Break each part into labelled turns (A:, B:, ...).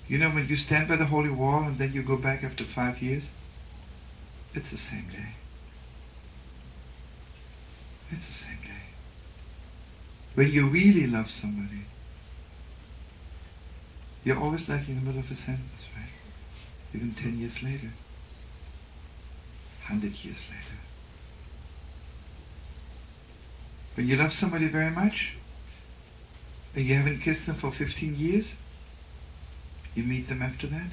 A: You know, when you stand by the holy wall and then you go back after 5 years, it's the same day. It's the same day. When you really love somebody, you're always like in the middle of a sentence, right? Even 10 years later, 100 years later. When you love somebody very much, and you haven't kissed them for 15 years, you meet them after that,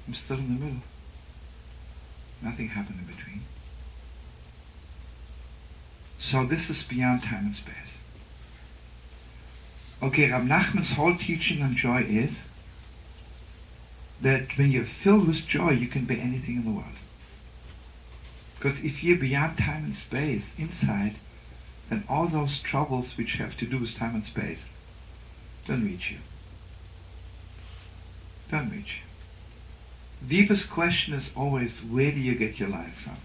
A: I'm still in the middle. Nothing happened in between. So this is beyond time and space. Okay, Rab Nachman's whole teaching on joy is that when you're filled with joy, you can be anything in the world. Because if you're beyond time and space, inside, then all those troubles which have to do with time and space don't reach you. Don't reach you. The deepest question is always, where do you get your life from?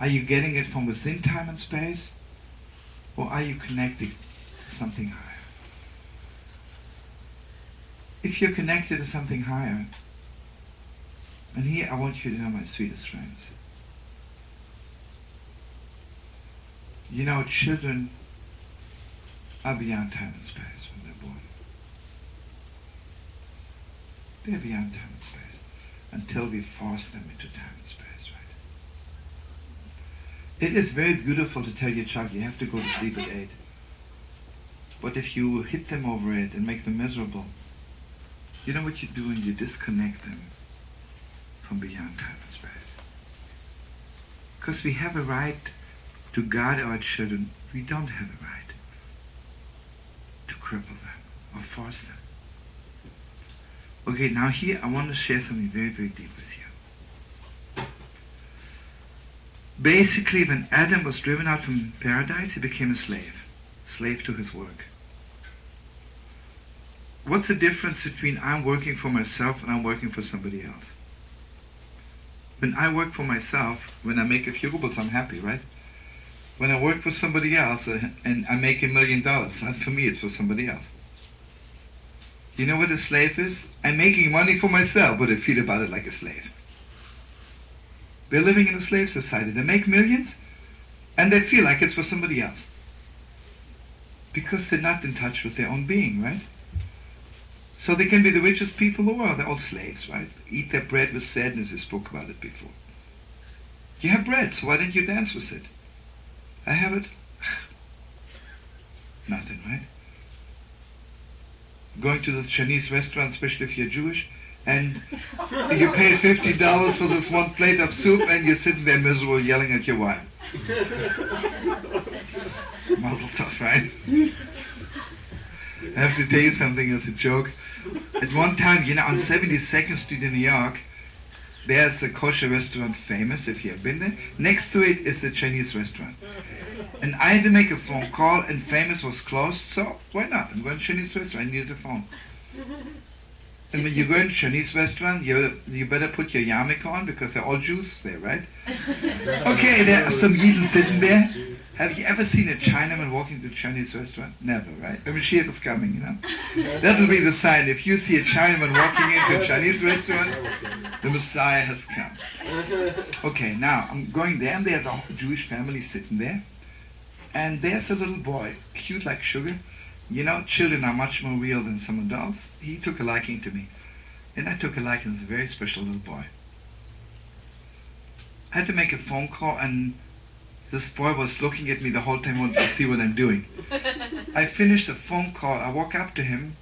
A: Are you getting it from within time and space? Or are you connected to something higher? If you're connected to something higher, and here I want you to know, my sweetest friends, you know, children are beyond time and space when they're born. They're beyond time and space until we force them into time and space, right? It is very beautiful to tell your child you have to go to sleep at 8. But if you hit them over it and make them miserable, you know what you're doing? You disconnect them from beyond time and space. Because we have a right to guard our children. We don't have a right to cripple them or force them. Okay, now here I want to share something very, very deep with you. Basically, when Adam was driven out from paradise, he became a slave to his work. What's the difference between I'm working for myself and I'm working for somebody else? When I work for myself, when I make a few rubles, I'm happy, right? When I work for somebody else and I make $1 million, not for me, it's for somebody else. You know what a slave is? I'm making money for myself, but I feel about it like a slave. They're living in a slave society. They make millions, and they feel like it's for somebody else. Because they're not in touch with their own being, right? So they can be the richest people in the world. They're all slaves, right? Eat their bread with sadness. We spoke about it before. You have bread, so why don't you dance with it? I have it. Nothing, right? Going to the Chinese restaurant, especially if you're Jewish, and you pay $50 for this one plate of soup, and you're sitting there miserable yelling at your wife. Mazel tov, right? I have to tell you something as a joke. At one time, you know, on 72nd Street in New York, there's a kosher restaurant famous, if you have been there. Next to it is the Chinese restaurant. And I had to make a phone call, and Famous was closed, so why not? I'm going to Chinese restaurant, I needed a phone. And when you go to a Chinese restaurant, you better put your yarmulke on, because they're all Jews there, right? Okay, there are some Yidden sitting there. Have you ever seen a Chinaman walking to a Chinese restaurant? Never, right? The Mashiach is coming, you know. That will be the sign. If you see a Chinaman walking into a Chinese restaurant, the Messiah has come. Okay, now I'm going there, and there's a whole Jewish family sitting there. And there's a little boy, cute like sugar. You know, children are much more real than some adults. He took a liking to me. And I took a liking to a very special little boy. I had to make a phone call, and this boy was looking at me the whole time, wanting to see what I'm doing. I finished the phone call. I walk up to him.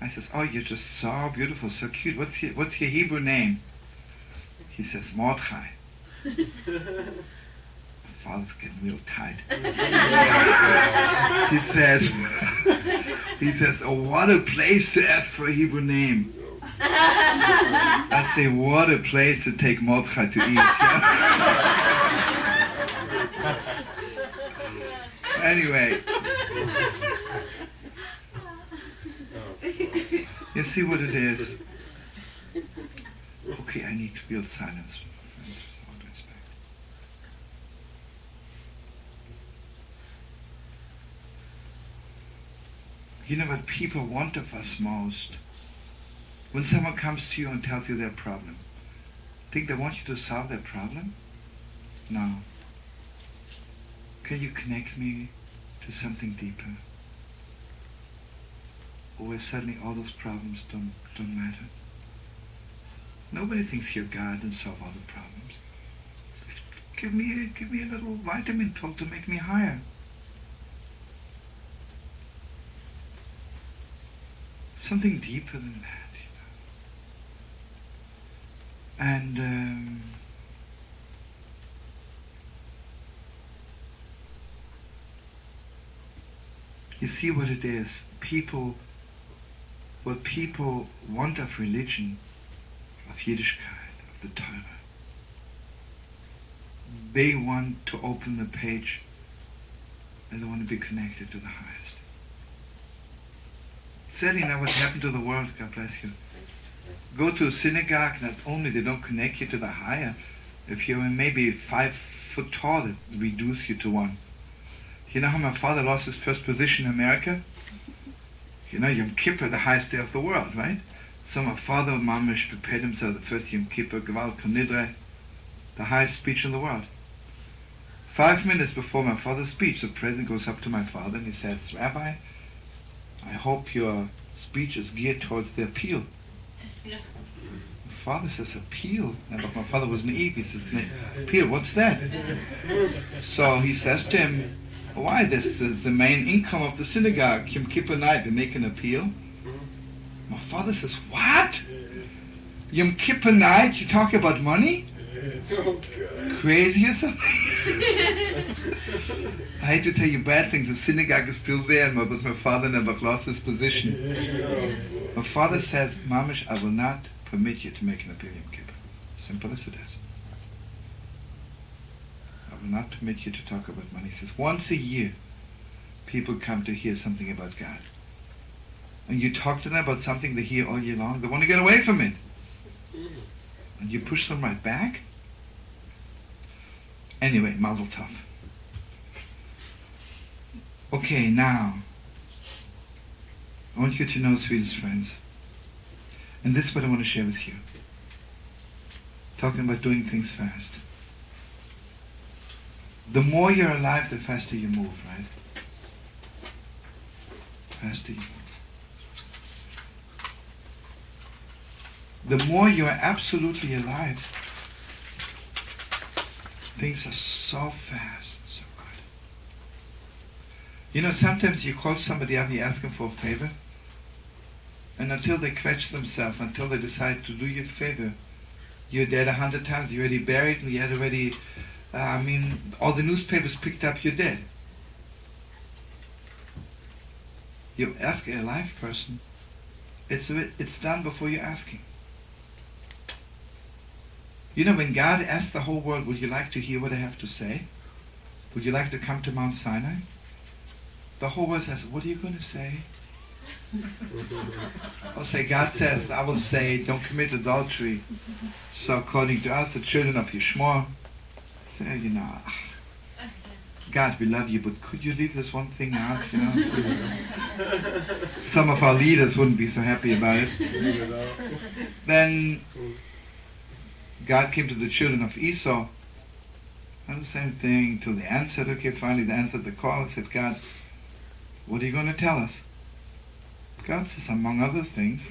A: I says, "Oh, you're just so beautiful, so cute. What's your Hebrew name?" He says, "Mordechai." My father's getting real tight. He says, "Oh, what a place to ask for a Hebrew name." I say, "What a place to take Mordechai to eat." Yeah? Anyway, you see what it is? Okay, I need to build silence. You know what people want of us most When someone comes to you and tells you their problem, think they want you to solve their problem? No. Can you connect me to something deeper? Or where suddenly all those problems don't matter? Nobody thinks you're God and solve all the problems. Give me a little vitamin pill to make me higher. Something deeper than that, you know. And you see what it is. What people want of religion, of Yiddishkeit, of the Torah, they want to open the page and they want to be connected to the highest. Sadly now what happened to the world, God bless you. Go to a synagogue, not only they don't connect you to the higher, if you're maybe 5 foot tall, they reduce you to 1. You know how my father lost his first position in America? You know, Yom Kippur, the highest day of the world, right? So my father, Mamish, prepared himself the first Yom Kippur, Geval Konidre, the highest speech in the world. 5 minutes before my father's speech, the president goes up to my father and he says, Rabbi, I hope your speech is geared towards the appeal. My father says, appeal? But my father was naive. He says, appeal, what's that? So he says to him, why? This is the main income of the synagogue. Yom Kippur night, they make an appeal. My father says, what? Yom Kippur night, you talk about money? Crazy or something? I hate to tell you bad things. The synagogue is still there, but my father never lost his position. My father says, Mamish, I will not permit you to make an appeal Yom Kippur. Simple as it is. I will not permit you to talk about money. He says, once a year, people come to hear something about God. And you talk to them about something they hear all year long, they want to get away from it. And you push them right back? Anyway, Mazel Tov. Okay, now, I want you to know, sweetest friends, and this is what I want to share with you. Talking about doing things fast. The more you're alive, the faster you move, right? Faster you move. The more you are absolutely alive, things are so fast, so good. You know, sometimes you call somebody up, you ask them for a favor, and until they quench themselves, until they decide to do you a favor, you're dead 100 times, you're already buried, and you had already, all the newspapers picked up you're dead. You ask a live person, it's done before you're asking. You know, when God asked the whole world, would you like to hear what I have to say? Would you like to come to Mount Sinai? The whole world says, what are you going to say? I'll say, God says, I will say, don't commit adultery. So according to us, the children of Yishmael, say, you know, God, we love you, but could you leave this one thing out, you know? Some of our leaders wouldn't be so happy about it. Then God came to the children of Esau, and the same thing, till they answered. Okay, finally they answered the call and said, God, what are you going to tell us? God says, among other things,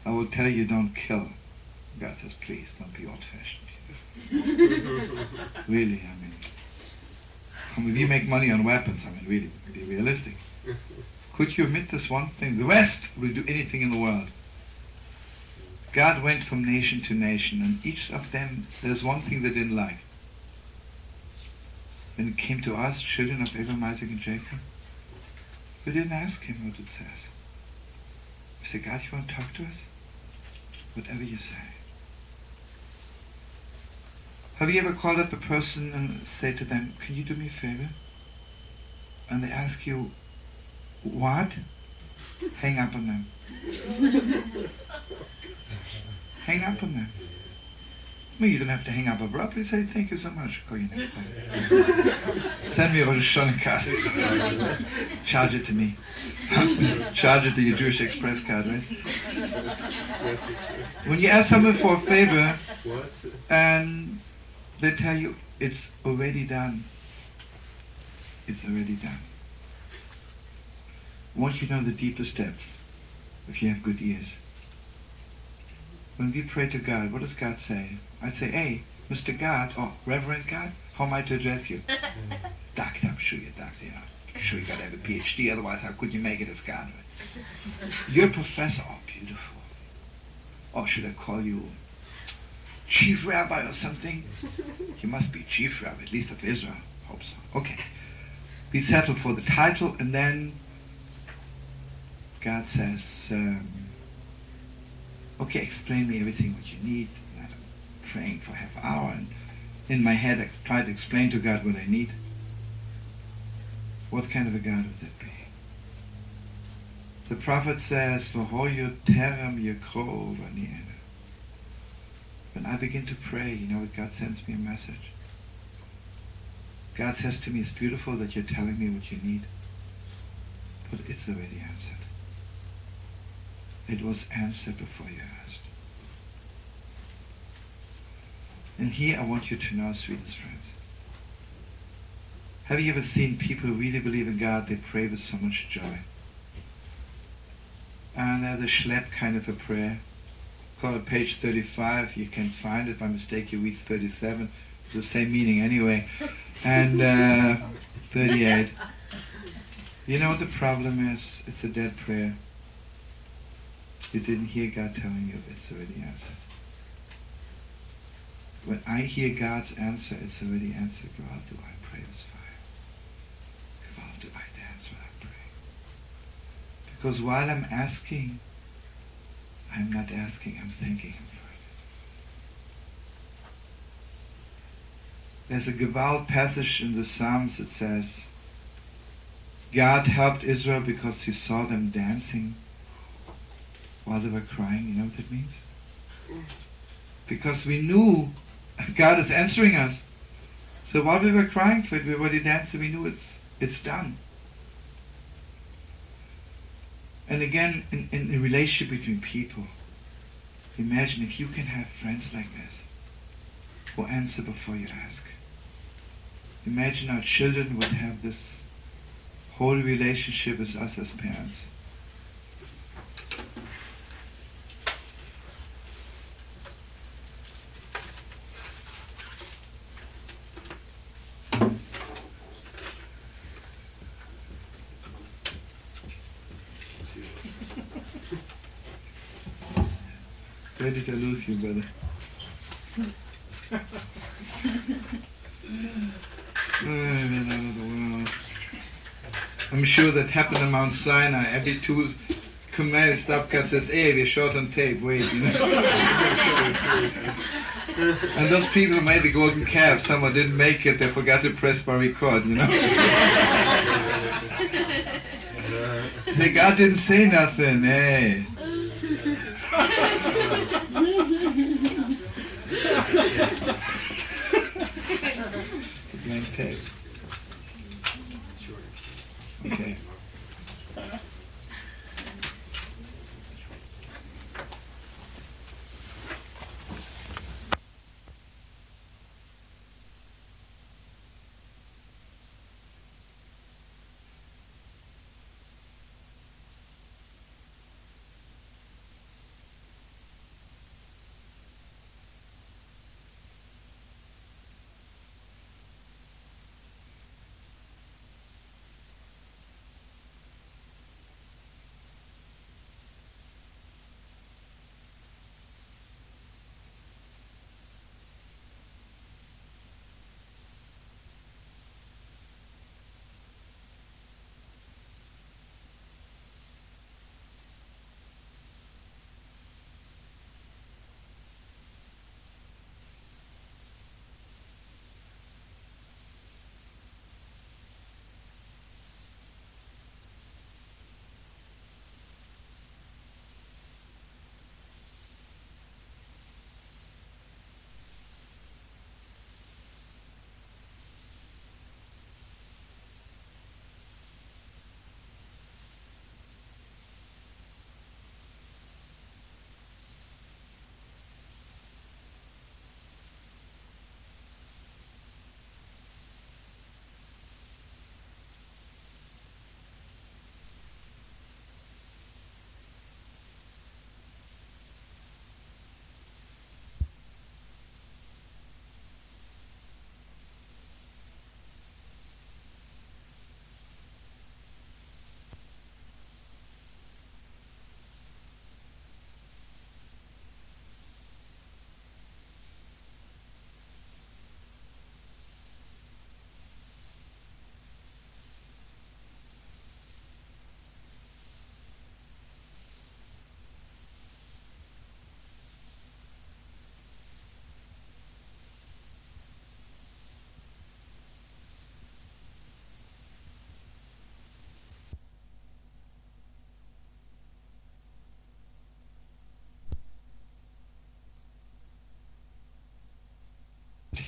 A: I will tell you don't kill. God says, please, don't be old-fashioned. Really, I mean, we make money on weapons, really, be realistic. Could you omit this one thing? The West will do anything in the world. God went from nation to nation, and each of them, there's one thing they didn't like. When it came to us, children of Abraham, Isaac, and Jacob, we didn't ask him what it says. We said, God, you want to talk to us? Whatever you say. Have you ever called up a person and said to them, can you do me a favor? And they ask you, what? Hang up on them. Hang up on them. Well, you don't have to hang up abruptly. Say, thank you so much. Call you next time. Send me a Rosh Hashanah card. Charge it to me. Charge it to your Jewish Express card, right? When you ask someone for a favor, and they tell you, it's already done. It's already done. Once you know the deepest depths, if you have good ears. When we pray to God, what does God say? I say, hey, Mr. God, or Reverend God, how am I to address you? Doctor, I'm sure you're a doctor, you know. I'm sure you got to have a PhD, otherwise how could you make it as God? You're a professor, oh, beautiful. Or should I call you Chief Rabbi or something? You must be Chief Rabbi, at least of Israel. Hope so. Okay. We settle for the title, and then God says, okay, explain me everything what you need. And I'm praying for half an hour, and in my head I try to explain to God what I need. What kind of a God would that be? The prophet says, "V'hoyu terem yekro v'ani." When I begin to pray, you know, God sends me a message. God says to me, it's beautiful that you're telling me what you need, but it's already answered. It was answered before you asked. And here I want you to know, sweetest friends, have you ever seen people who really believe in God, they pray with so much joy? And the schlep kind of a prayer. Call it page 35. You can find it. By mistake, you read 37. It's the same meaning anyway. And 38. You know what the problem is? It's a dead prayer. You didn't hear God telling you it's already answered. When I hear God's answer, it's already answered. God, do I pray this fire? God, do I dance when I pray? Because while I'm asking, I'm not asking, I'm thanking Him for it. There's a Gewalt passage in the Psalms that says, God helped Israel because He saw them dancing while they were crying. You know what that means? Because we knew God is answering us. So while we were crying for it, we were already dancing, we knew it's done. And again, in the relationship between people, imagine if you can have friends like this, who answer before you ask. Imagine our children would have this holy relationship with us as parents. Where did I lose you, brother? I'm sure that happened on Mount Sinai. Every two command stopcut says, hey, we're short on tape, wait, you know. And those people who made the golden calf, someone didn't make it, they forgot to press my record, you know. Say, God didn't say nothing, hey. Blank tape. Okay.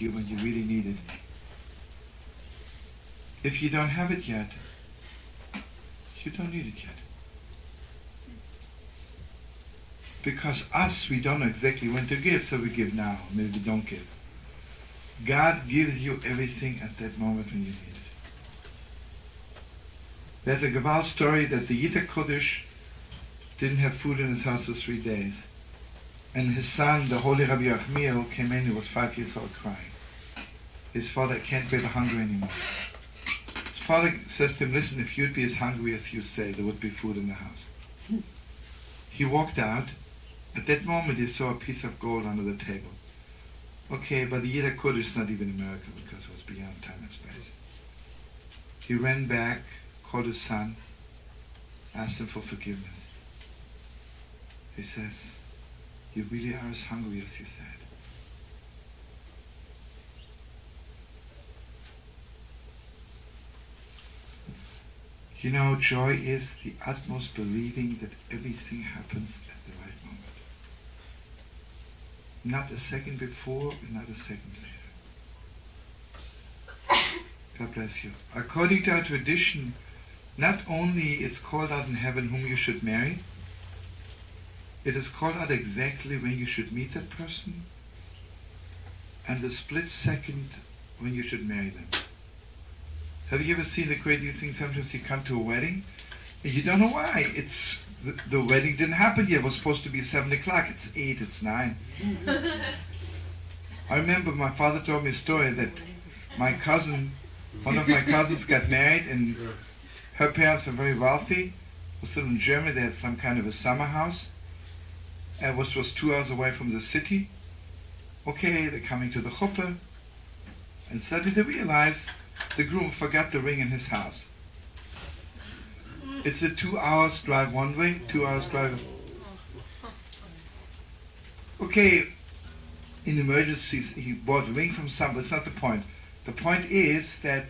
A: to you when you really need it. If you don't have it yet, you don't need it yet. Because us, we don't know exactly when to give, so we give now, maybe we don't give. God gives you everything at that moment when you need it. There's a Gaval story that the Yita Kodesh didn't have food in his house for 3 days. And his son, the holy Rabbi Achmiel, came in. He was 5 years old, crying. His father can't bear the hunger anymore. His father says to him, listen, if you'd be as hungry as you say, there would be food in the house. He walked out. At that moment, he saw a piece of gold under the table. Okay, but the Yita Kodesh is not even a miracle because it was beyond time and space. He ran back, called his son, asked him for forgiveness. He says, you really are as hungry as you said. You know, joy is the utmost believing that everything happens at the right moment. Not a second before and not a second later. God bless you. According to our tradition, not only it's called out in heaven whom you should marry, it is called out exactly when you should meet that person and the split second when you should marry them. Have you ever seen the crazy thing? Sometimes you come to a wedding and you don't know why. It's the wedding didn't happen yet. It was supposed to be 7 o'clock. It's 8, it's 9. I remember my father told me a story that my cousin, one of my cousins got married and her parents were very wealthy. Was still in Germany. They had some kind of a summer house. Which was 2 hours away from the city. Okay, they're coming to the chuppah, and suddenly they realize the groom forgot the ring in his house. It's a 2 hours drive one way, 2 hours drive. Okay, in emergencies he bought a ring from someone. That's not the point. The point is that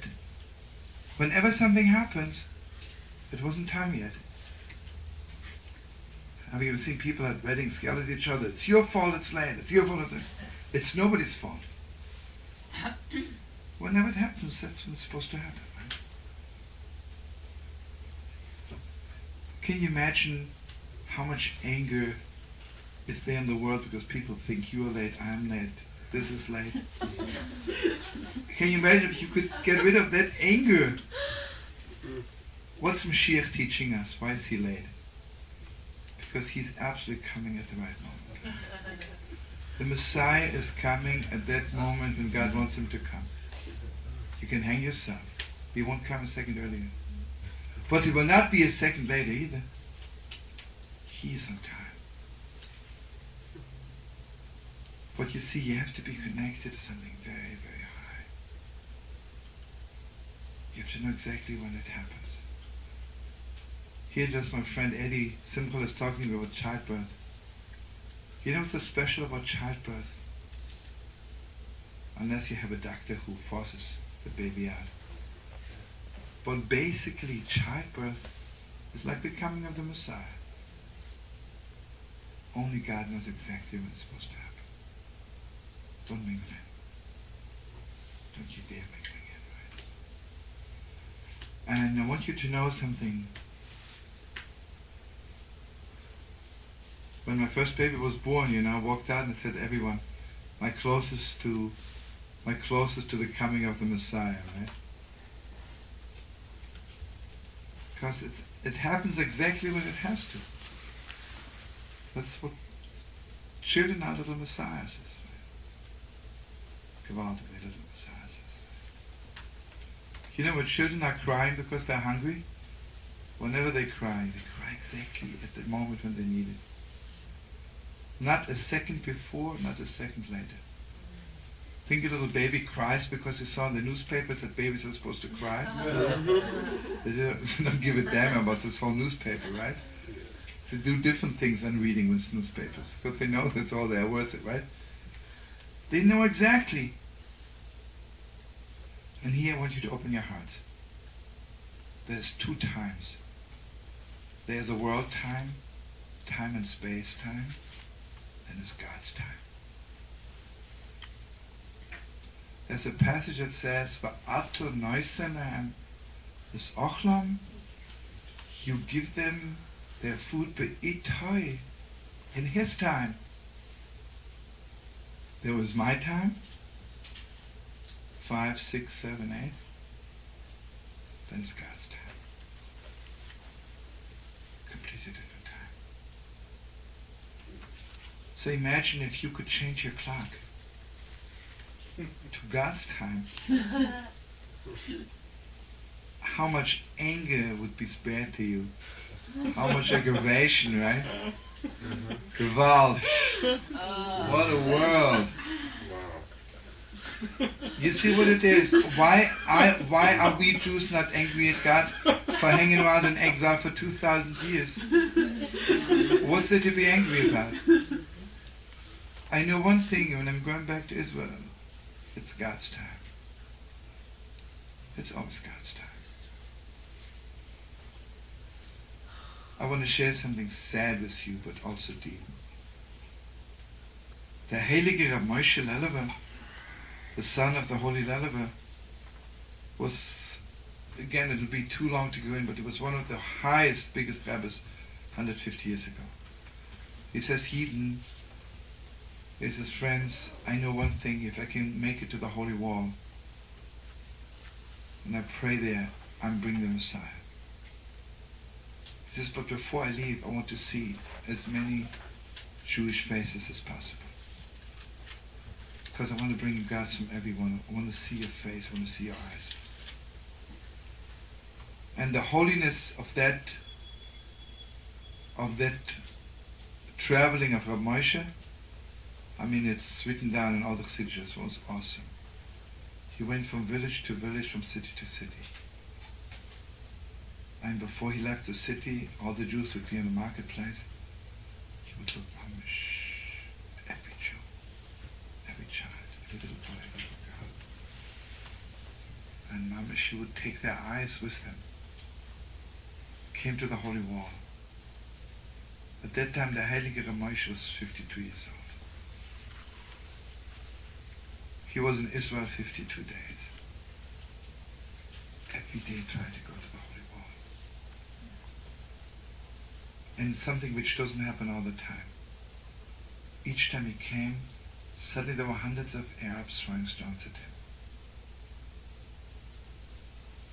A: whenever something happens, it wasn't time yet. Have you ever seen people at weddings yell at each other? It's your fault it's late. It's your fault it's late. It's nobody's fault. Whenever it happens, that's when it's supposed to happen. Right? Can you imagine how much anger is there in the world because people think you're late, I'm late, this is late? Can you imagine if you could get rid of that anger? What's Mashiach teaching us? Why is he late? Because he's absolutely coming at the right moment. The Messiah is coming at that moment when God wants him to come. You can hang yourself. He won't come a second earlier. But he will not be a second later either. He is on time. But you see, you have to be connected to something very, very high. You have to know exactly when it happens. Here just my friend Eddie Simple is talking about childbirth. You know what's so special about childbirth? Unless you have a doctor who forces the baby out. But basically childbirth is like the coming of the Messiah. Only God knows exactly when it's supposed to happen. Don't mingle in. Don't you dare mingle in, right? And I want you to know something. When my first baby was born, I walked out and said to everyone, my closest to the coming of the Messiah, right? Because it happens exactly when it has to. That's what children are, little messiahs. Gewaltige little messiahs. You know when children are crying because they're hungry? Whenever they cry exactly at the moment when they need it. Not a second before, not a second later. Think a little baby cries because he saw in the newspapers that babies are supposed to cry? They don't give a damn about this whole newspaper, right? They do different things than reading with newspapers because they know that's all they're worth it, right? They know exactly. And here I want you to open your hearts. There's 2 times. There's a world time, time and space time, and there's God's time. There's a passage that says, "Va'ato noiselam is ochlam." You give them their food be'itoi, in his time. There was my time, 5, 6, 7, 8. Then it's God's time. Completely different time. So imagine if you could change your clock to God's time. How much anger would be spared to you? How much aggravation, right? Gewalt. What a world. You see what it is? Why are we Jews not angry at God for hanging around in exile for 2,000 years? What's there to be angry about? I know one thing, when I'm going back to Israel, it's God's time. It's always God's time. I want to share something sad with you, but also deep. The Heilige Reb Moshe Lelever, the son of the Holy Lelever, was, again, it'll be too long to go in, but he was one of the highest, biggest rabbis 150 years ago. He says, Heathen, he says, friends, I know one thing, if I can make it to the Holy Wall, and I pray there, I'm bringing the Messiah. He says, but before I leave, I want to see as many Jewish faces as possible. Because I want to bring you guys from everyone. I want to see your face, I want to see your eyes. And the holiness of that traveling of Reb Moshe, I mean, it's written down in all the Chassidus, it was awesome. He went from village to village, from city to city. And before he left the city, all the Jews would be in the marketplace. He would look at every Jew, every child, every little boy, every little girl. And Mamish, he would take their eyes with them. Came to the Holy Wall. At that time, the Heilige Reb Moshe was 52 years old. He was in Israel 52 days. Every day tried to go to the Holy Wall. And something which doesn't happen all the time. Each time he came, suddenly there were hundreds of Arabs throwing stones at him.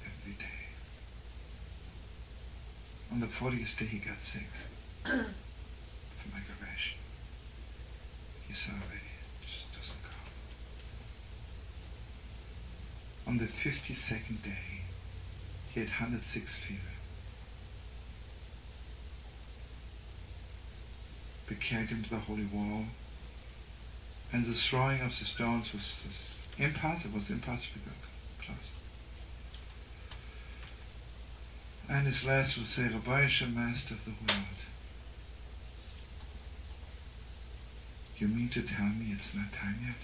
A: Every day. On the 40th day he got sick from aggravation. He saw already, it just doesn't go. On the 52nd day, he had 106 fever. They carried him to the Holy Wall, and the throwing of the stones was impossible to go close. And his last would say, Rabbi Shem, Master of the world, you mean to tell me it's not time yet?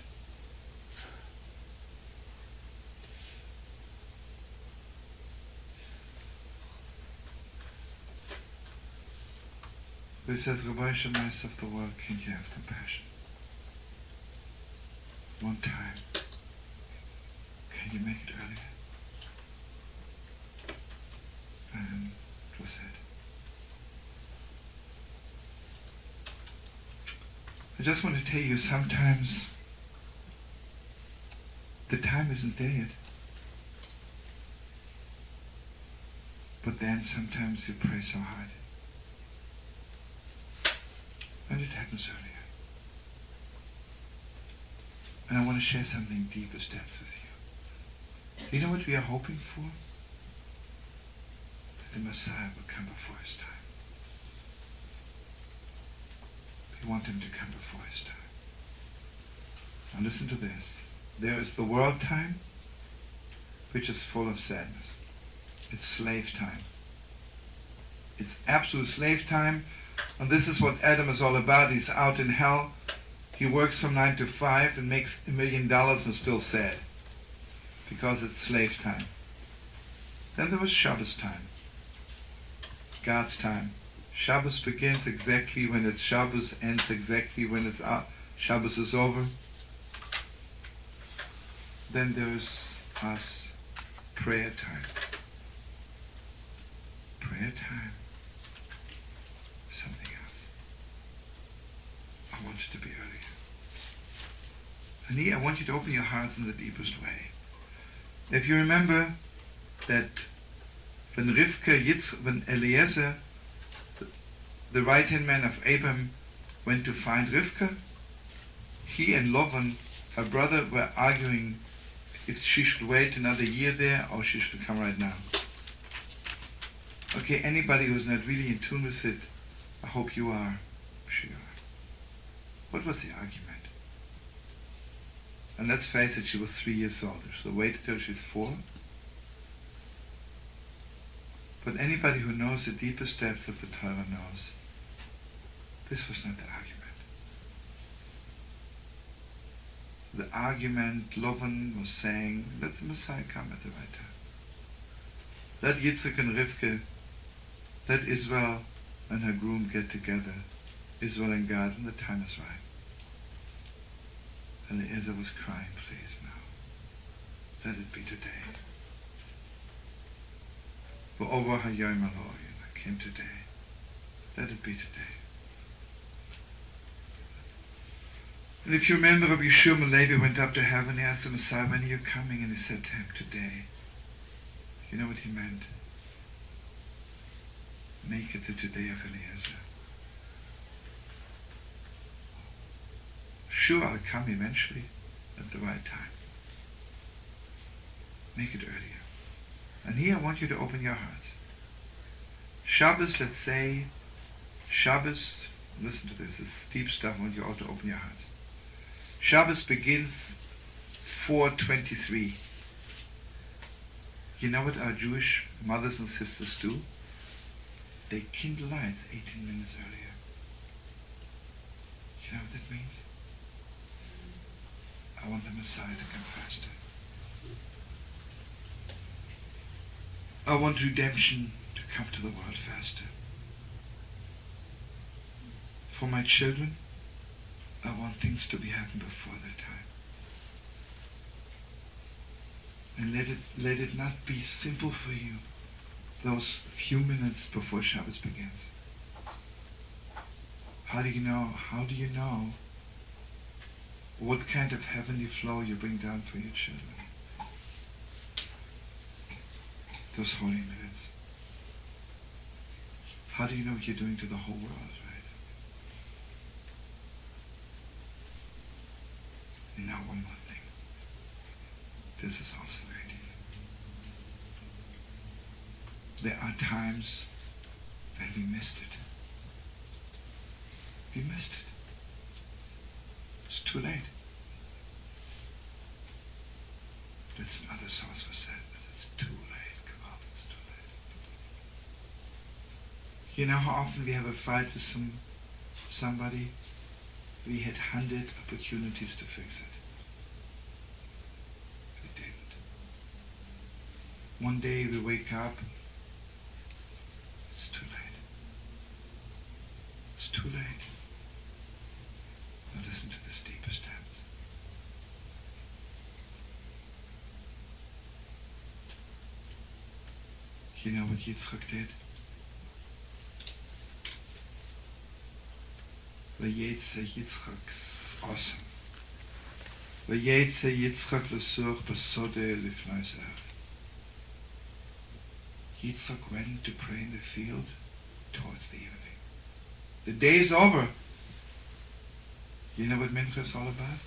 A: But he says, Rabbi Shem, Master of the world, can't you have compassion? One time. Can you make it earlier? And it was said. I just want to tell you, sometimes the time isn't there yet. But then sometimes you pray so hard. And it happens earlier. And I want to share something deep as depth with you. You know what we are hoping for? That the Messiah will come before his time. We want him to come before his time. Now listen to this. There is the world time, which is full of sadness. It's slave time. It's absolute slave time. And this is what Adam is all about. He's out in hell. He works from 9 to 5 and makes $1 million and is still sad. Because it's slave time. Then there was Shabbos time. God's time. Shabbos begins exactly when it's Shabbos, ends exactly when it's Shabbos is over. Then there's us, prayer time. Prayer time. Something else. I want it to be earlier. And here I want you to open your hearts in the deepest way. If you remember that when when Eliezer, the right-hand man of Abraham, went to find Rivka, he and Lavan, her brother, were arguing if she should wait another year there or she should come right now. Okay, anybody who's not really in tune with it, I hope you are. Sure. What was the argument? And let's face it, she was 3 years old. So wait until she's 4. But anybody who knows the deepest depths of the Torah knows this was not the argument. The argument, Lavan was saying, let the Messiah come at the right time. Let Yitzchak and Rivka, let Israel and her groom get together. Israel and God, and the time is right. And Eliezer was crying, please now. Let it be today. For over Hayom I came today. Let it be today. And if you remember, Rabbi Shlomo Levi went up to heaven, he asked the Messiah, when are you coming? And he said to him, today. You know what he meant? Make it the today of Eliezer. Sure, I'll come eventually at the right time. Make it earlier. And here I want you to open your hearts. Shabbos, let's say, Shabbos, listen to this deep stuff, I want you all to open your hearts. Shabbos begins 4:23. You know what our Jewish mothers and sisters do? They kindle lights 18 minutes earlier. You know what that means? I want the Messiah to come faster. I want redemption to come to the world faster. For my children, I want things to be happening before their time. And let it not be simple for you, those few minutes before Shabbos begins. How do you know what kind of heavenly flow you bring down for your children? Those holy minutes. How do you know what you're doing to the whole world, right? And now one more thing. This is also very deep. There are times when we missed it. We missed it. It's too late. That's another source for sadness. It's too late. Come on, it's too late. You know how often we have a fight with somebody? We had 100 opportunities to fix it. We didn't. One day we wake up. It's too late. It's too late. Now listen to this deepest depth. You know what Yitzchak did? Vayetze Yitzchak, awesome. Vayetze Yitzchak l'sur b'sodeh lifnei Esav. Yitzchak went to pray in the field towards the evening. The day is over. You know what Mincha is all about?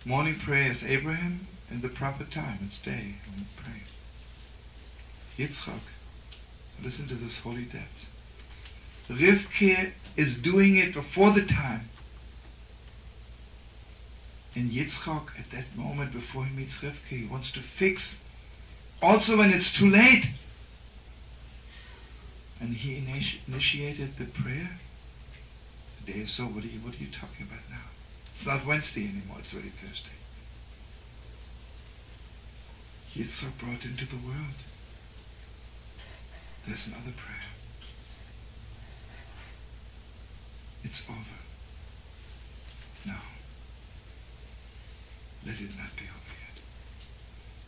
A: Morning prayer is Abraham in the proper time. It's day and we pray. Yitzchak, listen to this holy depth. Rivka is doing it before the time. And Yitzchak, at that moment before he meets Rivka, he wants to fix, also when it's too late. And he initiated the prayer. The day is so, what are you talking about now? It's not Wednesday anymore, it's already Thursday. Yitzchak brought into the world. There's another prayer. It's over. No. Let it not be over yet.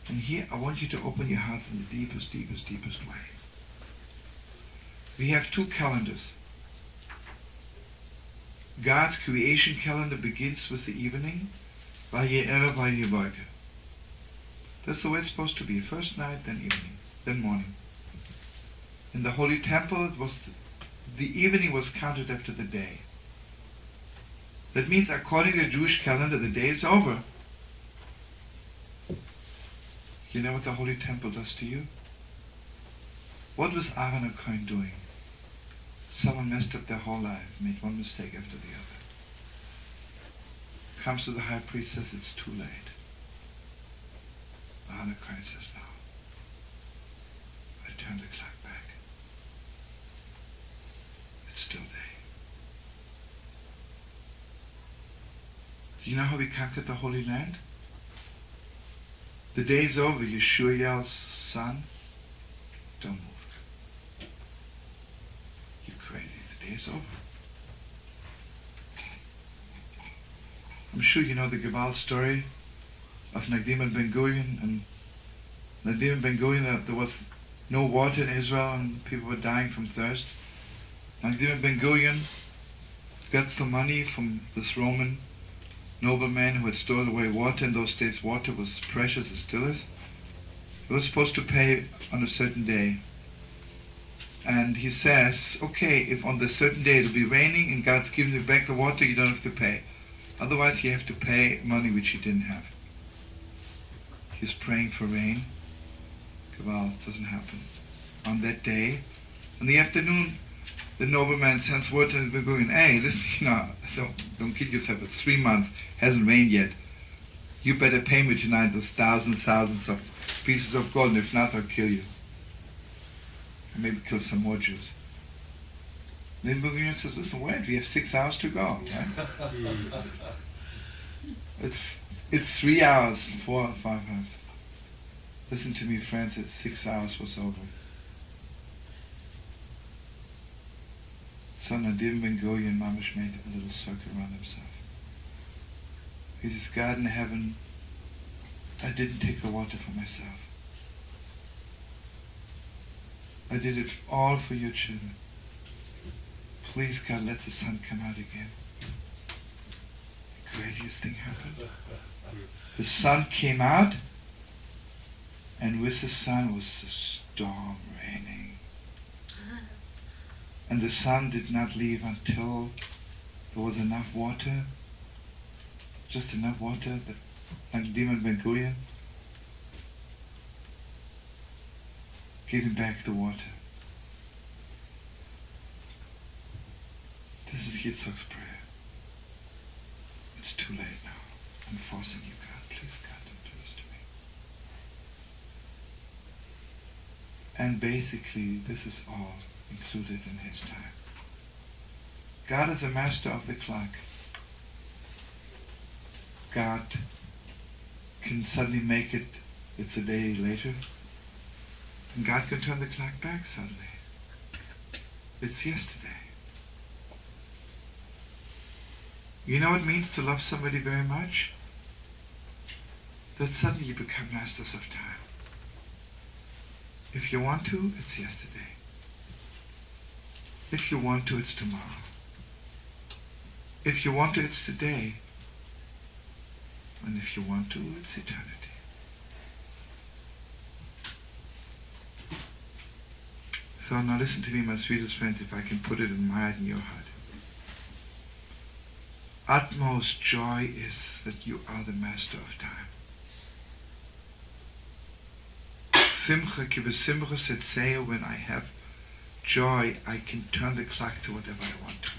A: And here I want you to open your heart in the deepest, deepest, deepest way. We have two calendars. God's creation calendar begins with the evening, Vayera Vayevoike. That's the way it's supposed to be. First night, then evening, then morning. In the Holy Temple, the evening was counted after the day. That means, according to the Jewish calendar, the day is over. You know what the Holy Temple does to you? What was Aaron and Cohen doing? Someone messed up their whole life, made one mistake after the other. Comes to the high priest, says it's too late. Aaron and Cohen says, no. I turn the clock back. It's still day. Do you know how we conquered the Holy Land? The day's over. Yeshua yells, son, don't move. You're crazy. The day's over. I'm sure you know the Gebal story of Nagdim and Ben Gurion. And Nagdim and Ben Gurion, there was no water in Israel and people were dying from thirst. Nagdim and Ben Gurion got some money from this Roman nobleman who had stored away water. In those days water was precious, it still is. He was supposed to pay on a certain day. And he says, okay, if on the certain day it'll be raining and God's giving you back the water, you don't have to pay. Otherwise you have to pay money which you didn't have. He's praying for rain. Well, it doesn't happen. On that day, in the afternoon, the nobleman sends word to the going, hey, listen, don't kid yourself, it's 3 months, hasn't rained yet. You better pay me tonight those thousands of pieces of gold, and if not, I'll kill you. And maybe kill some more Jews. Then Ben says, listen, wait, we have 6 hours to go, right? It's 3 hours, 4 or 5 hours. Listen to me, friends, at 6 hours was over. So Nagdim Ben Gurion Mamish made a little circle around himself. He says, God in heaven, I didn't take the water for myself. I did it all for your children. Please, God, let the sun come out again. The craziest thing happened. The sun came out, and with the sun was the storm raining. And the sun did not leave until there was enough water, just enough water that Nagdim and Ben Gurion gave him back the water. This is Yitzhak's prayer. It's too late now. I'm forcing you, God. Please, God, don't do this to me. And basically, this is all included in his time. God is the master of the clock. God can suddenly make it's a day later. And God can turn the clock back suddenly. It's yesterday. You know what it means to love somebody very much? That suddenly you become masters of time. If you want to, it's yesterday. If you want to, it's tomorrow. If you want to, it's today. And if you want to, it's eternity. So now listen to me, my sweetest friends, if I can put it in my heart and your heart. Utmost joy is that you are the master of time. Simcha ki b'simcha setzeya, when I have joy, I can turn the clock to whatever I want to.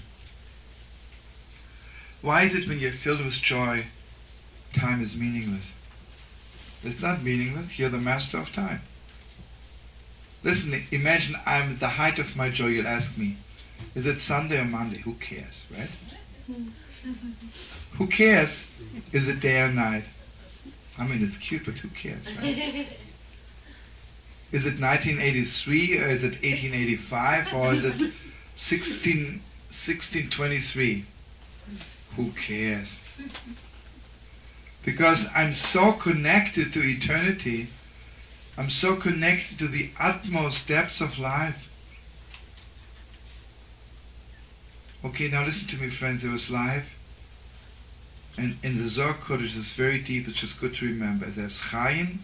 A: Why is it when you're filled with joy, time is meaningless? It's not meaningless. You're the master of time. Listen, imagine I'm at the height of my joy. You'll ask me, is it Sunday or Monday? Who cares, right? Who cares? Is it day or night? I mean, it's cute, but who cares, right? Is it 1983 or is it 1885 or is it 1623? Who cares? Because I'm so connected to eternity. I'm so connected to the utmost depths of life. Okay, now listen to me, friends. There was life. And in the Zohar Kodesh, it's very deep. It's just good to remember. There's Chayim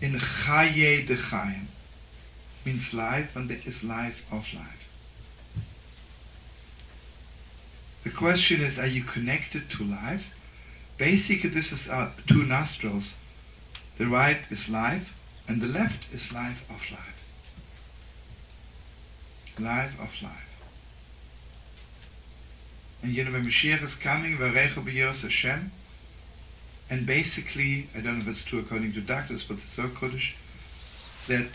A: in Chaye de Chayim. Means life, and there is life of life. The question is, are you connected to life? Basically, this is our two nostrils. The right is life, and the left is life of life. Life of life. And you know, when Mashiach is coming, Varecha b'Yiras Hashem, and basically, I don't know if it's true according to doctors, but the Zohar Kodesh, that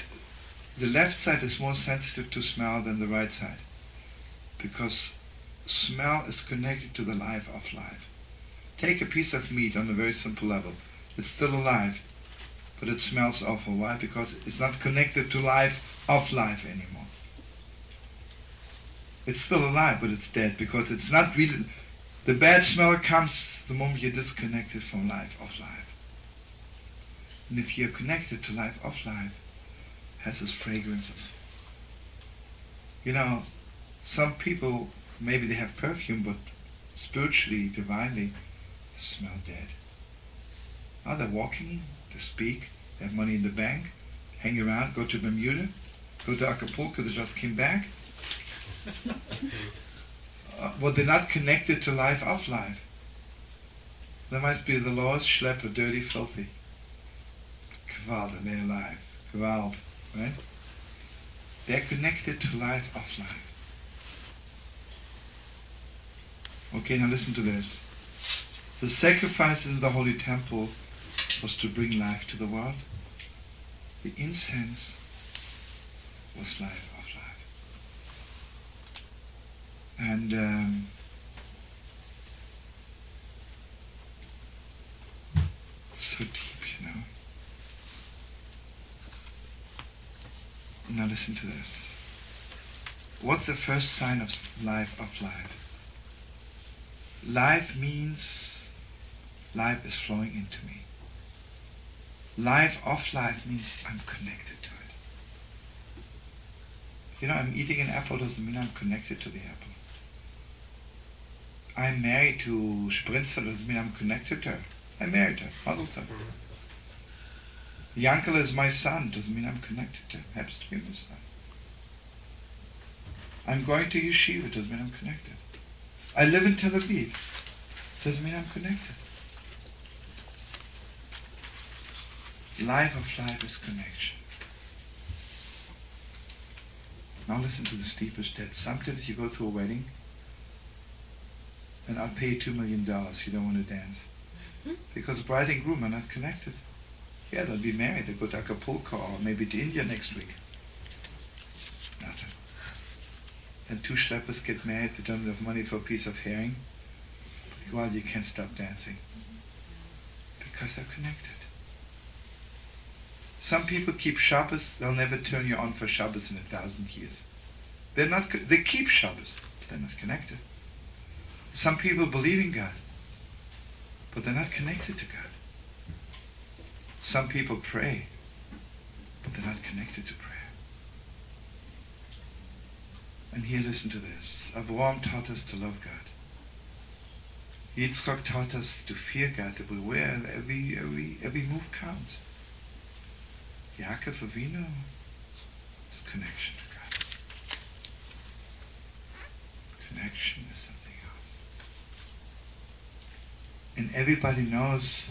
A: the left side is more sensitive to smell than the right side. Because smell is connected to the life of life. Take a piece of meat on a very simple level. It's still alive, but it smells awful. Why? Because it's not connected to life of life anymore. It's still alive, but it's dead, because it's not really... The bad smell comes the moment you're disconnected from life of life. And if you're connected to life of life, it has this fragrance of... You know, some people, maybe they have perfume, but spiritually, divinely, smell dead. Now they're walking, they speak, they have money in the bank, hang around, go to Bermuda, go to Acapulco, they just came back. Well, they're not connected to life of life. There must be the laws, schlepper, dirty, filthy. Gewalt, and they're alive. Gewalt, right? They're connected to life of life. Okay, now listen to this. The sacrifice in the Holy Temple was to bring life to the world. The incense was life of life. And so deep, you know. Now listen to this. What's the first sign of life of life? Life means life is flowing into me. Life of life means I'm connected to it. You know, I'm eating an apple doesn't mean I'm connected to the apple. I'm married to Sprinzer doesn't mean I'm connected to her. I married her, Mazel Tov. Yankel is my son doesn't mean I'm connected to him. Happens to be my son. I'm going to yeshiva doesn't mean I'm connected. I live in Tel Aviv doesn't mean I'm connected. Life of life is connection. Now listen to the steepest depth. Sometimes you go to a wedding and I'll pay you $2 million if you don't want to dance. Because bride and groom are not connected. Yeah, they'll be married, they'll go to Acapulco or maybe to India next week. Nothing. And two schleppers get married, they don't have money for a piece of herring. Well, you can't stop dancing. Because they're connected. Some people keep Shabbos, they'll never turn you on for Shabbos in 1,000 years. They keep Shabbos, but they're not connected. Some people believe in God, but they're not connected to God. Some people pray, but they're not connected to prayer. And here, listen to this. Avraham taught us to love God. Yitzchak taught us to fear God, to be aware that every move counts. Yaakov Avinu is connection to God. Connection is something else. And everybody knows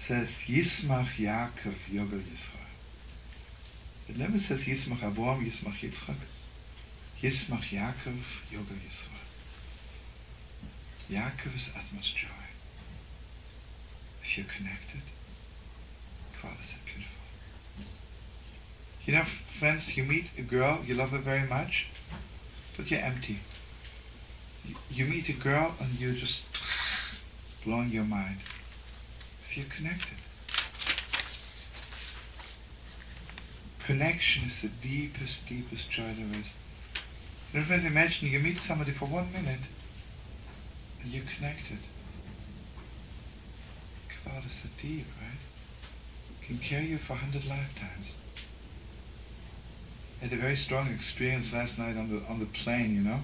A: says Yismach Yaakov Yogal Yisrael. It never says Yismach Avraham, Yismach Yitzchak. Yismach Yaakov Yogal Yisrael. Yaakov's utmost joy. If you're connected, God, is that beautiful. You know, friends, you meet a girl, you love her very much, but you're empty. You meet a girl and you're just blowing your mind. If you're connected. Connection is the deepest, deepest joy there is. And friends, imagine you meet somebody for 1 minute and you're connected. God is so deep, right? Can carry you for 100 lifetimes. I had a very strong experience last night on the plane, you know?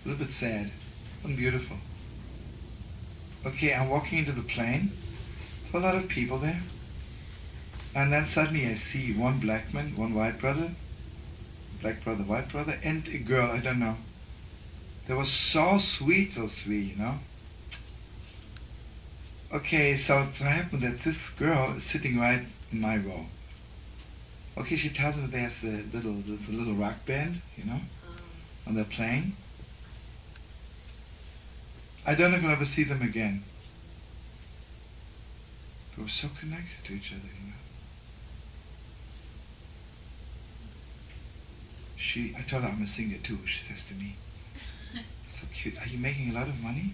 A: A little bit sad. And beautiful. Okay, I'm walking into the plane. A lot of people there. And then suddenly I see one black man, one white brother, black brother, white brother, and a girl, I don't know. They were so sweet, those three, you know? Okay, so it happened that this girl is sitting right in my row. Okay, she tells me there's the little rock band, you know, on the plane. I don't know if I'll ever see them again. But we're so connected to each other, you know. I told her I'm a singer too. She says to me, so cute, are you making a lot of money?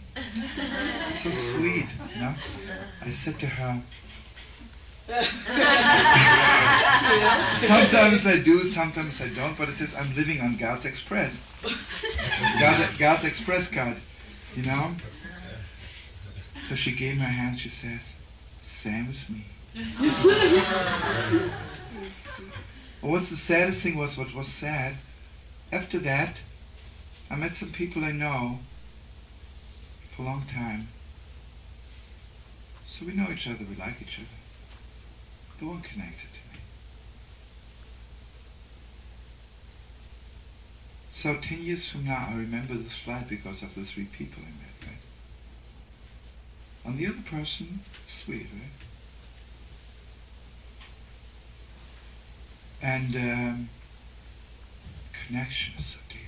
A: So sweet, you know. I said to her, sometimes I do, sometimes I don't, but it says I'm living on God's Express. God's Express card, you know. So she gave me her hand, she says, same as me. Well, what's the saddest thing was, what was sad, after that, I met some people I know for a long time. So we know each other, we like each other. They weren't connected to me. So 10 years from now, I remember this flight because of the 3 people I met, right? And the other person, sweet, right? And connection is so deep.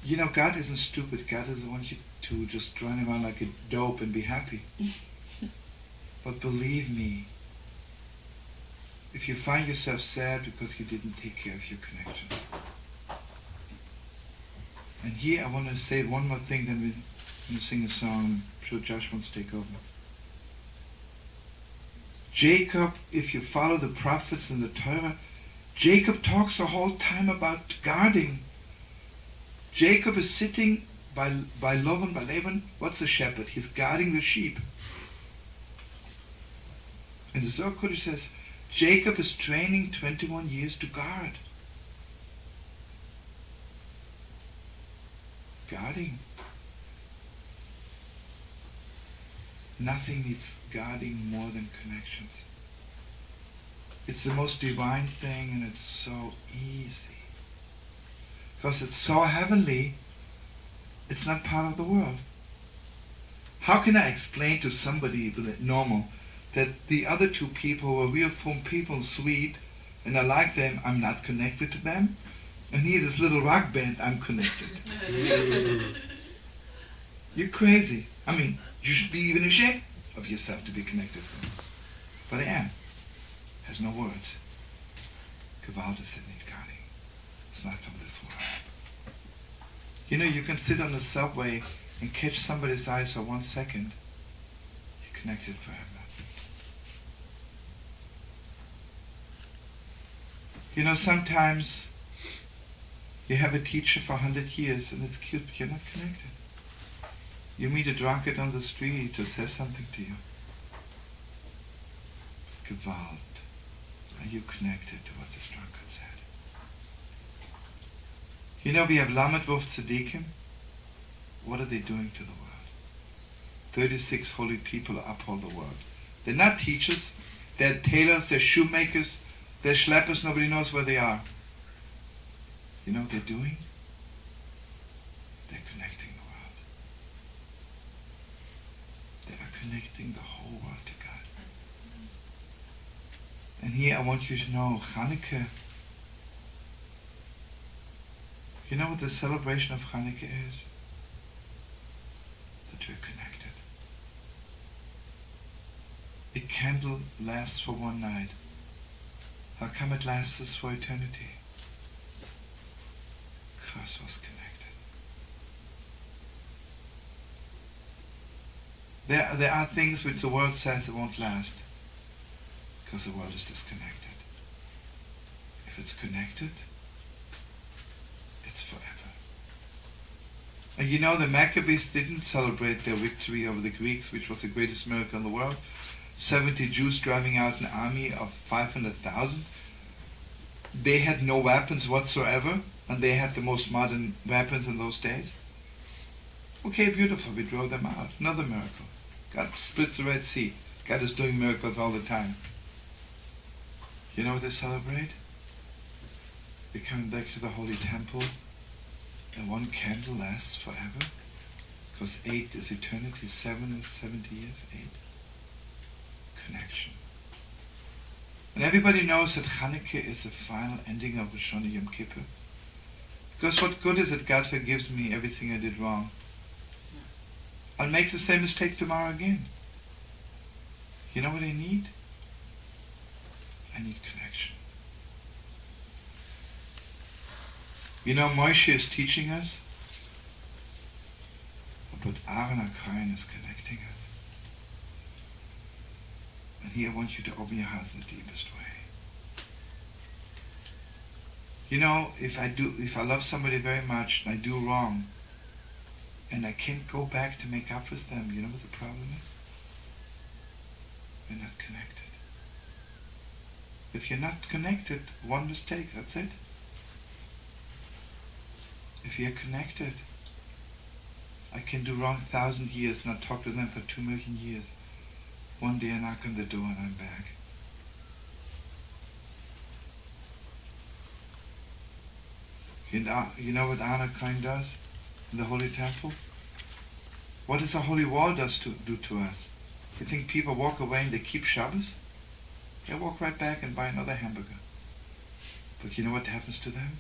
A: You know, God isn't stupid. God doesn't want you to just run around like a dope and be happy. But believe me, if you find yourself sad because you didn't take care of your connection. And here I want to say one more thing, then we're going to sing a song. I'm sure Josh wants to take over. Jacob, if you follow the prophets in the Torah, Jacob talks the whole time about guarding. Jacob is sitting by Laban. What's a shepherd? He's guarding the sheep. And the Zohar Kodesh says, Jacob is training 21 years to guard. Guarding. Nothing needs guarding more than connections. It's the most divine thing, and it's so easy. Because it's so heavenly, it's not part of the world. How can I explain to somebody normal that the other 2 people were real from people, sweet, and I like them, I'm not connected to them? And here, this little rock band, I'm connected. You're crazy. I mean, you should be even ashamed of yourself to be connected to them. But I am. Has no words. Gewalt is nicht guarding. It's not from this world. You know, you can sit on the subway and catch somebody's eyes for 1 second. You're connected forever. You know, sometimes you have a teacher for 100 years and it's cute, but you're not connected. You meet a drunkard on the street who says something to you. Gewalt. Are you connected to what this drunkard said? You know, we have Lamed Wov Tzadikim. What are they doing to the world? 36 holy people uphold the world. They're not teachers. They're tailors, they're shoemakers, they're schleppers, nobody knows where they are. You know what they're doing? They're connecting the world. They are connecting the whole world to God. And here I want you to know, Hanukkah, you know what the celebration of Hanukkah is? That we're connected. A candle lasts for 1 night. How come it lasts for eternity? Because was connected. There are things which the world says it won't last because the world is disconnected. If it's connected, it's forever. And you know, the Maccabees didn't celebrate their victory over the Greeks, which was the greatest miracle in the world. 70 Jews driving out an army of 500,000. They had no weapons whatsoever, and they had the most modern weapons in those days. Okay, beautiful, we drove them out. Another miracle. God splits the Red Sea. God is doing miracles all the time. You know what they celebrate? They're coming back to the Holy Temple, and one candle lasts forever, because 8 is eternity, 7 is 70 years, 8. Connection. And everybody knows that Hanukkah is the final ending of Rosh Hashanah Yom Kippur. Because what good is it God forgives me everything I did wrong? I'll make the same mistake tomorrow again. You know what I need? I need connection. You know, Moshe is teaching us, but Aaron HaKohen is connecting us. And here I want you to open your heart in the deepest way. You know, if I love somebody very much and I do wrong, and I can't go back to make up with them, you know what the problem is? We're not connected. If you're not connected, one mistake, that's it. If you're connected, I can do wrong 1,000 years, not talk to them for 2 million years. One day I knock on the door and I'm back. You know what Aaron HaKohen does in the Holy Temple? What does the Holy Wall do to us? You think people walk away and they keep Shabbos? They walk right back and buy another hamburger. But you know what happens to them?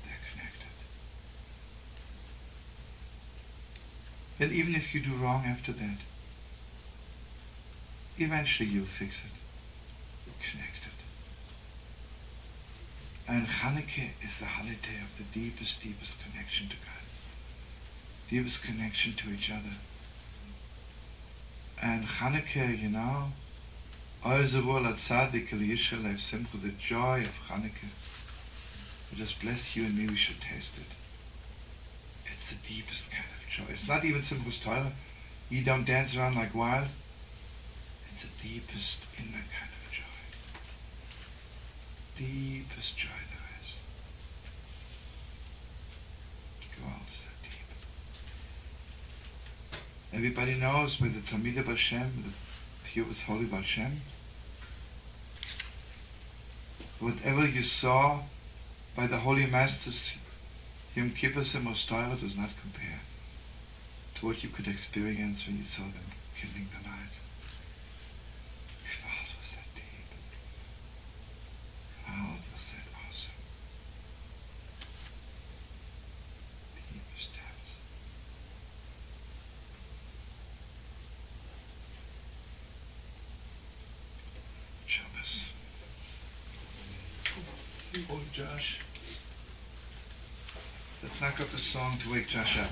A: They're connected. And even if you do wrong after that, eventually you'll fix it. You're connected. And Hanukkah is the holiday of the deepest, deepest connection to God. Deepest connection to each other. And Hanukkah, you know, the joy of Hanukkah. We just bless you and me, we should taste it. It's the deepest kind of joy. It's not even Simchus Torah. You don't dance around like wild. It's the deepest inner kind of joy. Deepest joy there is. Go out so deep. Everybody knows by the Talmidei Baal Shem, the purest holy Baal Shem, whatever you saw by the holy masters Yom Kippur Simchus Torah does not compare to what you could experience when you saw them killing the light. God was that deep. God was that awesome. Deepest depths. Shabbos. Oh, Josh. Let's knock up a song to wake Josh up.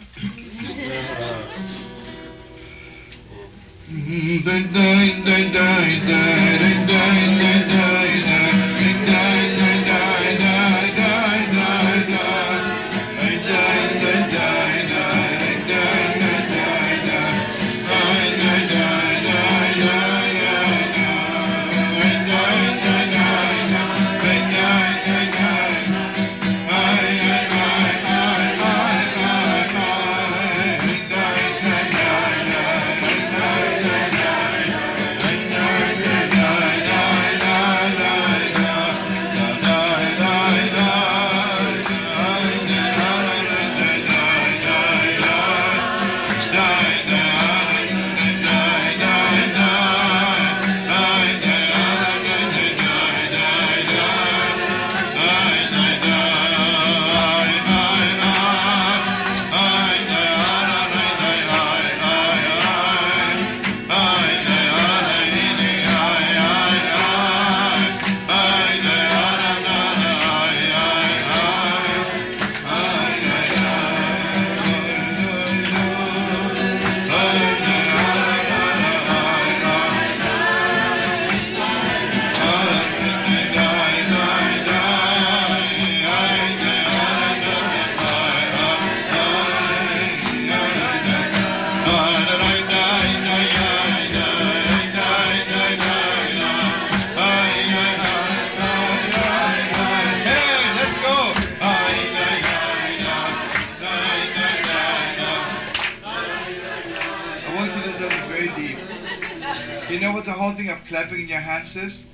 A: You know what the whole thing of clapping in your hands is?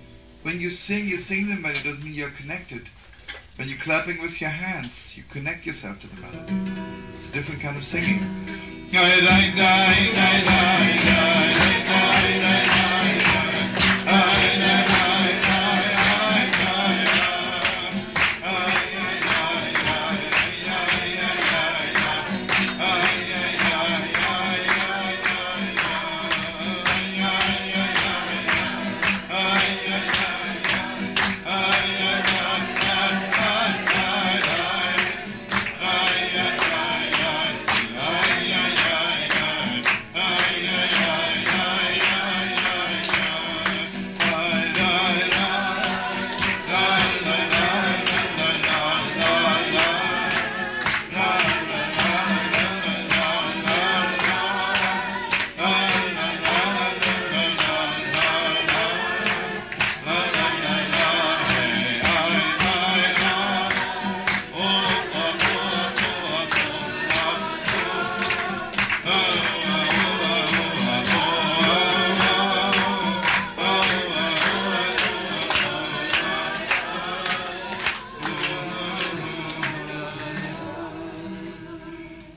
A: When you sing the melody, it doesn't mean you're connected. When you're clapping with your hands, you connect yourself to the melody. It's a different kind of singing.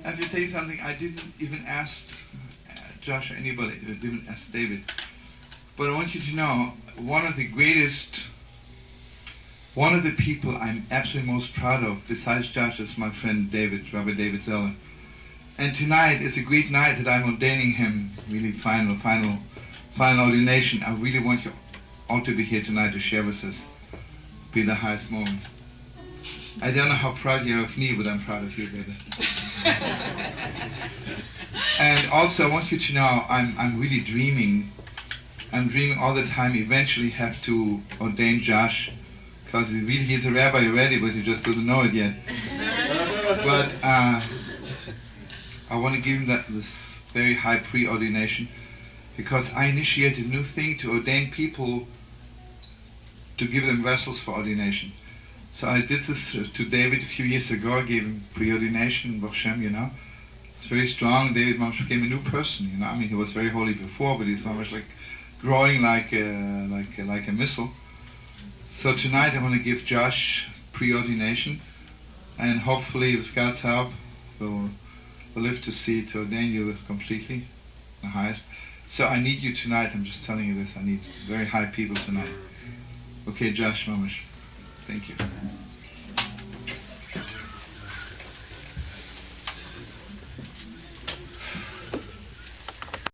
A: I have to tell you something. I didn't even ask Josh or anybody. I didn't ask David. But I want you to know, one of the people I'm absolutely most proud of, besides Josh, is my friend David, Rabbi David Zeller. And tonight is a great night that I'm ordaining him, really final ordination. I really want you all to be here tonight to share with us. Be the highest moment. I don't know how proud you are of me, but I'm proud of you, baby. And also, I want you to know, I'm really dreaming. I'm dreaming all the time. Eventually, have to ordain Josh, because he's a rabbi already, but he just doesn't know it yet. But I want to give him this very high pre-ordination, because I initiated a new thing to ordain people, to give them vessels for ordination. So I did this to David a few years ago. I gave him pre-ordination, Baal Shem, you know. It's very strong. David became a new person, you know. I mean, he was very holy before, but he's almost like growing like a missile. So tonight I want to give Josh pre-ordination, and hopefully, with God's help, we'll live to see to ordain you completely, the highest. So I need you tonight. I'm just telling you this. I need very high people tonight. Okay, Josh, Mamash. Thank you.